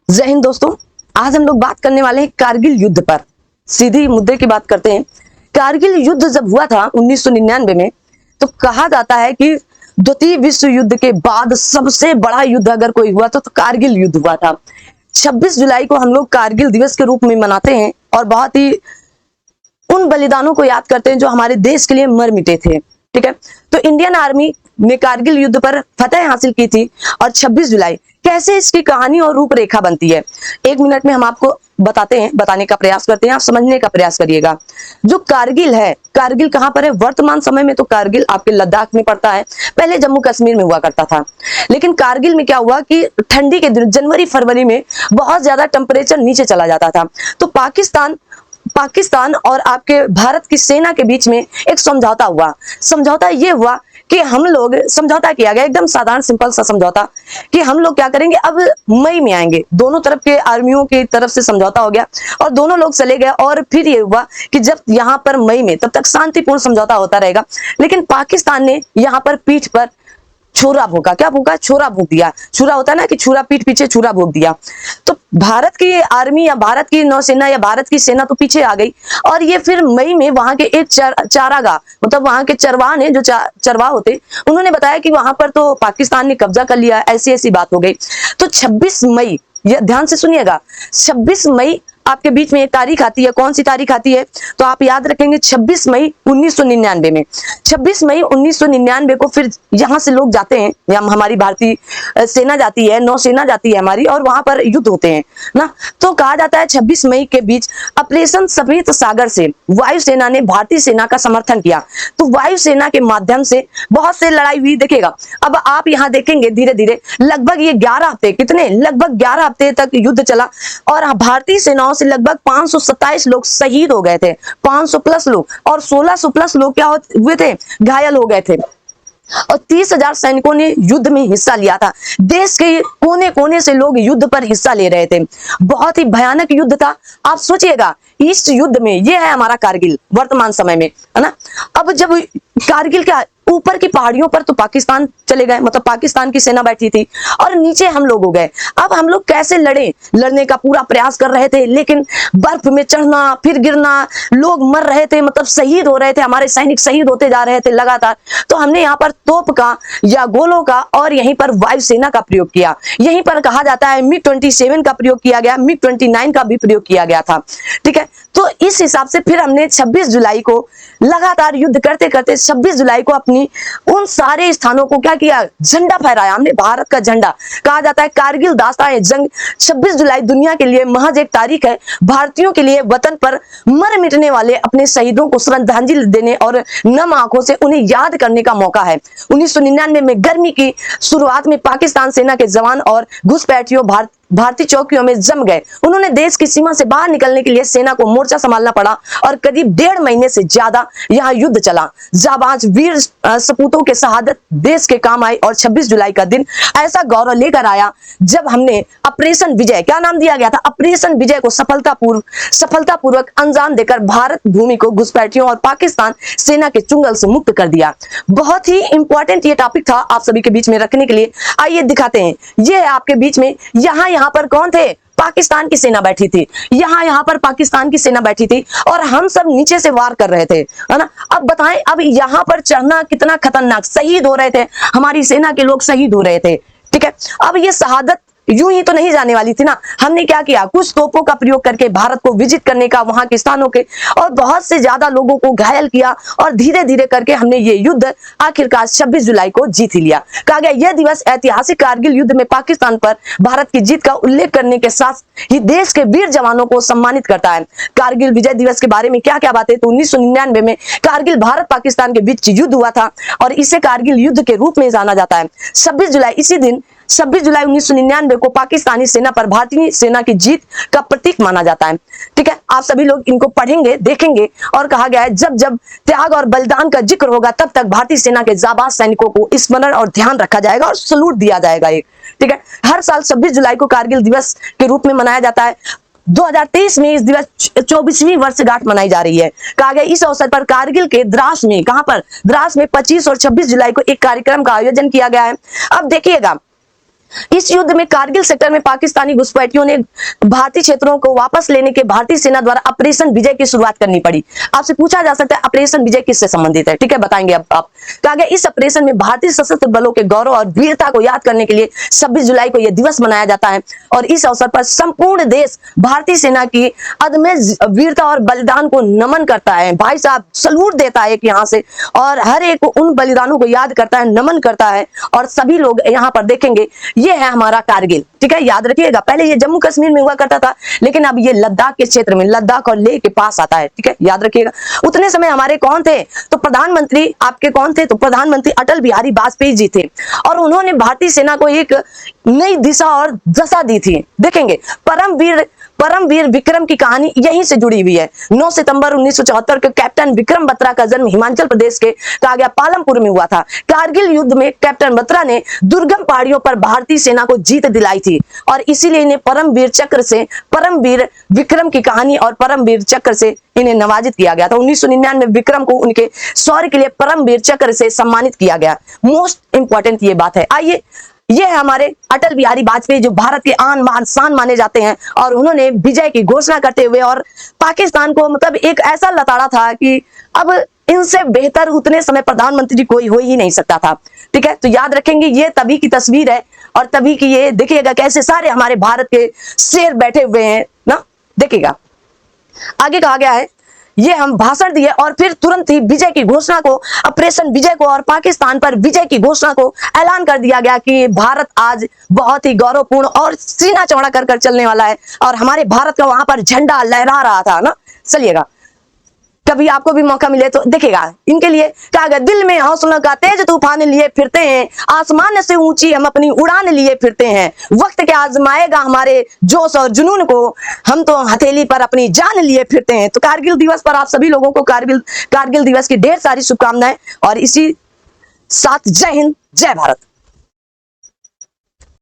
जय हिंद दोस्तों। आज हम लोग बात करने वाले हैं कारगिल युद्ध पर। सीधी मुद्दे की बात करते हैं। कारगिल युद्ध जब हुआ था 1999 में, तो कहा जाता है कि द्वितीय विश्व युद्ध के बाद सबसे बड़ा युद्ध अगर कोई हुआ तो कारगिल युद्ध हुआ था। 26 जुलाई को हम लोग कारगिल दिवस के रूप में मनाते हैं और बहुत ही उन बलिदानों को याद करते हैं जो हमारे देश के लिए मर मिटे थे। ठीक है, तो इंडियन आर्मी ने कारगिल युद्ध पर फतह हासिल की थी और 26 जुलाई कैसे इसकी कहानी और रूपरेखा बनती है, 1 मिनट में हम आपको बताते हैं, बताने का प्रयास करते हैं। आप समझने का प्रयास करिएगा। जो कारगिल है, कारगिल कहां पर है? वर्तमान समय में तो कारगिल आपके लद्दाख में पड़ता है, पहले जम्मू कश्मीर में हुआ करता था। लेकिन कारगिल में क्या हुआ कि ठंडी के दिन जनवरी फरवरी में बहुत ज्यादा टेम्परेचर नीचे चला जाता था, तो पाकिस्तान और आपके भारत की सेना के बीच में एक समझौता हुआ। समझौता ये हुआ कि हम लोग, समझौता किया गया एकदम साधारण सिंपल सा समझौता, कि हम लोग क्या करेंगे, अब मई में आएंगे। दोनों तरफ के आर्मियों की तरफ से समझौता हो गया और दोनों लोग चले गए। और फिर ये हुआ कि जब यहाँ पर मई में, तब तक शांतिपूर्ण समझौता होता रहेगा, लेकिन पाकिस्तान ने यहाँ पर पीठ पर छुरा भोंका। क्या भोंका? छुरा भोंक दिया। छुरा होता है ना कि छुरा पीठ पीछे छुरा भोंक दिया। तो भारत की आर्मी या भारत की नौसेना या भारत की सेना तो पीछे आ गई। और ये फिर मई में वहां के एक चारागाह, मतलब वहां के चरवाह ने, जो चरवाह होते, उन्होंने बताया कि वहां पर तो पाकिस्तान ने कब्जा कर लिया। ऐसी ऐसी बात हो गई। तो 26 मई, ये ध्यान से सुनिएगा, 26 मई आपके बीच में एक तारीख आती है। कौन सी तारीख आती है? तो आप याद रखेंगे 26 मई 1999 में। 26 मई 1999 को फिर यहां से लोग जाते हैं, या हमारी भारतीय सेना जाती है, नौसेना जाती है हमारी, और वहां पर युद्ध होते हैं ना। तो कहा जाता है 26 मई के बीच ऑपरेशन श्वेत सागर से वायुसेना ने भारतीय सेना का समर्थन किया। तो वायुसेना के माध्यम से बहुत से लड़ाई हुई। देखिएगा, अब आप यहाँ देखेंगे धीरे धीरे लगभग ये 11 हफ्ते, कितने, लगभग 11 हफ्ते तक युद्ध चला और भारतीय सेनाओं से लगभग 527 लोग शहीद हो गए थे, 500 प्लस लोग, और 1600 प्लस लोग क्या हुए थे, घायल हो गए थे। और 30,000 सैनिकों ने युद्ध में हिस्सा लिया था। देश के कोने कोने से लोग युद्ध पर हिस्सा ले रहे थे। बहुत ही भयानक युद्ध था। आप सोचिएगा, इस युद्ध में, ये है हमारा कारगिल वर्तमान समय में, है ना। अब जब कारगिल के ऊपर की पहाड़ियों पर तो पाकिस्तान चले गए, मतलब पाकिस्तान की सेना बैठी थी, और नीचे हम लोग हो गए। अब हम लोग कैसे लड़े, लड़ने का पूरा प्रयास कर रहे थे, लेकिन बर्फ में चढ़ना फिर गिरना, लोग मर रहे थे, मतलब शहीद हो रहे थे, हमारे सैनिक शहीद होते जा रहे थे लगातार। तो हमने यहाँ पर तोप का या गोलों का और यहीं पर वायुसेना का प्रयोग किया। यहीं पर कहा जाता है MiG-27 का प्रयोग किया गया, MiG-29 का भी प्रयोग किया गया था। ठीक है, तो इस हिसाब से फिर हमने 26 जुलाई को लगातार युद्ध करते करते 26 जुलाई को अपनी उन सारे स्थानों को क्या किया, झंडा फहराया हमने, भारत का झंडा। कहा जाता है कारगिल दास्तान जंग 26 जुलाई दुनिया के लिए महज एक तारीख है, भारतीयों के लिए वतन पर मर मिटने वाले अपने शहीदों को श्रद्धांजलि देने और नम आंखों से उन्हें याद करने का मौका है। 1999 में गर्मी की शुरुआत में पाकिस्तान सेना के जवान और घुसपैठियों भारतीय चौकियों में जम गए। उन्होंने देश की सीमा से बाहर निकलने के लिए सेना को मोर्चा संभालना पड़ा और करीब 1.5 महीने से ज्यादा यहाँ युद्ध चला। जाबाज वीर सपूतों के शहादत देश के काम आई और 26 जुलाई का दिन ऐसा गौरव लेकर आया जब हमने ऑपरेशन विजय, क्या नाम दिया गया था, ऑपरेशन विजय को सफलतापूर्वक अंजाम देकर भारत भूमि को घुसपैठियों और पाकिस्तान सेना के चुंगल से मुक्त कर दिया। बहुत ही इंपॉर्टेंट ये टॉपिक था आप सभी के बीच में रखने के लिए। आइए दिखाते हैं, ये है आपके बीच में, यहाँ पर कौन थे, पाकिस्तान की सेना बैठी थी। यहाँ पर पाकिस्तान की सेना बैठी थी और हम सब नीचे से वार कर रहे थे, है ना। अब बताएं, अब यहाँ पर चढ़ना कितना खतरनाक, शहीद हो रहे थे, हमारी सेना के लोग शहीद हो रहे थे। ठीक है, अब ये शहादत यूं ही तो नहीं जाने वाली थी ना। हमने क्या किया, कुछ तोपों का प्रयोग करके भारत को विजिट करने का, वहां के स्थानों के, और बहुत से ज्यादा लोगों को घायल किया और धीरे धीरे करके हमने ये युद्ध आखिरकार 26 जुलाई को जीत ही लिया। कहा गया यह दिवस ऐतिहासिक कारगिल युद्ध में पाकिस्तान पर भारत की जीत का उल्लेख करने के साथ ही देश के वीर जवानों को सम्मानित करता है। कारगिल विजय दिवस के बारे में क्या क्या बातें, तो 1999 में कारगिल भारत पाकिस्तान के बीच युद्ध हुआ था और इसे कारगिल युद्ध के रूप में जाना जाता है। 26 जुलाई, इसी दिन 26 जुलाई 1999 को पाकिस्तानी सेना पर भारतीय सेना की जीत का प्रतीक माना जाता है। ठीक है, आप सभी लोग इनको पढ़ेंगे, देखेंगे, और कहा गया है जब जब त्याग और बलिदान का जिक्र होगा तब तक भारतीय सेना के जाबाज सैनिकों को स्मरण और ध्यान रखा जाएगा और सलूट दिया जाएगा। ठीक है, हर साल 26 जुलाई को कारगिल दिवस के रूप में मनाया जाता है। 2023 में इस दिवस 24वीं वर्षगांठ मनाई जा रही है। कहा गया इस अवसर पर कारगिल के द्रास में, कहां पर, द्रास में 25 और 26 जुलाई को एक कार्यक्रम का आयोजन किया गया है। अब देखिएगा, इस युद्ध में कारगिल सेक्टर में पाकिस्तानी घुसपैठियों ने भारतीय क्षेत्रों को वापस लेने के भारतीय सेना द्वारा ऑपरेशन विजय की शुरुआत करनी पड़ी। आपसे पूछा जा सकता है ऑपरेशन विजय किससे संबंधित है, ठीक है, बताएंगे अब आप। कहा गया इस ऑपरेशन में भारतीय सशस्त्र बलों के गौरव और वीरता को याद करने के लिए 26 जुलाई को यह दिवस मनाया जाता है और इस अवसर पर संपूर्ण देश भारतीय सेना की अदम्य वीरता और बलिदान को नमन करता है। भाई साहब सलूट देता है कि यहाँ से, और हर एक उन बलिदानों को याद करता है, नमन करता है। और सभी लोग यहाँ पर देखेंगे ये है हमारा कारगिल, ठीक है, याद रखिएगा। पहले ये जम्मू कश्मीर में हुआ करता था, लेकिन अब ये लद्दाख के क्षेत्र में, लद्दाख और लेह के पास आता है, ठीक है, याद रखिएगा। उतने समय हमारे कौन थे, तो प्रधानमंत्री आपके कौन थे, तो प्रधानमंत्री अटल बिहारी वाजपेयी जी थे, और उन्होंने भारतीय सेना को एक नई दिशा और दशा दी थी। देखेंगे परमवीर विक्रम की कहानी यहीं से जुड़ी हुई है। 9 सितंबर 1974 के कैप्टन विक्रम बत्रा का जन्म हिमाचल प्रदेश के कहा गया पालमपुर में हुआ था। कारगिल युद्ध में कैप्टन बत्रा ने दुर्गम पहाड़ियों पर भारतीय सेना को जीत दिलाई थी और इसीलिए इन्हें परमवीर चक्र से, परमवीर विक्रम की कहानी और परमवीर चक्र से इन्हें नवाजित किया गया था। 1999 में विक्रम को उनके शौर्य के लिए परमवीर चक्र से सम्मानित किया गया। मोस्ट इंपॉर्टेंट ये बात है। आइए, ये है हमारे अटल बिहारी वाजपेयी जो भारत के आन बान शान माने जाते हैं, और उन्होंने विजय की घोषणा करते हुए और पाकिस्तान को मतलब एक ऐसा लताड़ा था कि अब इनसे बेहतर उतने समय प्रधानमंत्री कोई हो ही नहीं सकता था, ठीक है। तो याद रखेंगे ये तभी की तस्वीर है और तभी की ये देखिएगा कैसे सारे हमारे भारत के शेर बैठे हुए हैं ना, देखिएगा। आगे कहा गया है ये हम भाषण दिए और फिर तुरंत ही विजय की घोषणा को, ऑपरेशन विजय को और पाकिस्तान पर विजय की घोषणा को ऐलान कर दिया गया कि भारत आज बहुत ही गौरवपूर्ण और सीना चौड़ा कर चलने वाला है, और हमारे भारत का वहां पर झंडा लहरा रहा था ना। चलिएगा, कभी आपको भी मौका मिले तो देखिएगा। इनके लिए कहा गया दिल में हौसलों का तेज तूफान लिए फिरते हैं, आसमान से ऊंची हम अपनी उड़ान लिए फिरते हैं, वक्त क्या आजमाएगा हमारे जोश और जुनून को, हम तो हथेली पर अपनी जान लिए फिरते हैं। तो कारगिल दिवस पर आप सभी लोगों को कारगिल दिवस की ढेर सारी शुभकामनाएं, और इसी साथ जय हिंद, जय भारत।